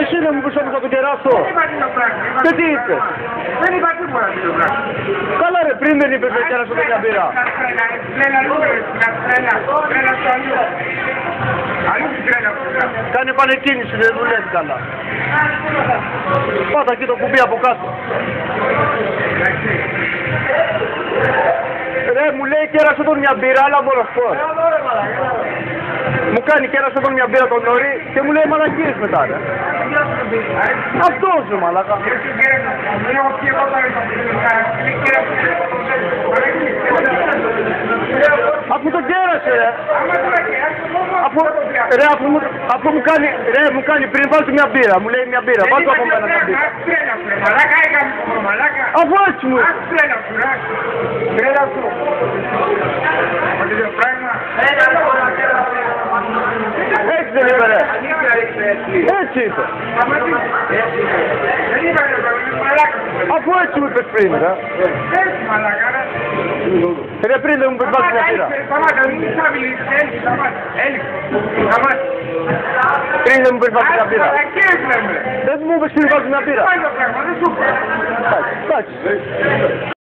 Εσύ να μου πεις όμως να τον κεράσω. Δεν είπα τίποτα πράγμα. Και τι είπες? Δεν είπα τίποτα πράγμα. Καλά ρε, πριν δεν είπες να κεράσω μια μπύρα. Τρέλα στο αλλιώ. Αλλιώ την τρέλα που γράφει. Κάνε πανεκκίνηση, δεν δουλεύει καλά. Πάτα εκεί το κουμπί από κάτω. Ρε, μου λέει κέρασε τον μια μπύρα, αλλά μόνο σπορ. Μου κάνει κέρασε τον μια μπύρα τον νωρί και μου λέει μαλακίες μετά, ρε. Αυτός ρε μαλακά. Αφού τον κέρασε, ρε. Αφού μου κάνει πριν βάλτε μια μπύρα, μου λέει μια μπύρα, βάλτε από μένα μια μπύρα. Αφού έτσι μου έτσι δεν είπε ρε. Έτσι είπε. Αφού έτσι μου είπες πριν ρε. Ρε πριν δεν μου είπες βάλτε μια μπύρα. Πριν δεν μου είπες βάλτε μια μπύρα. Δεν μου είπες πριν βάλτε μια μπύρα. Εντάξει.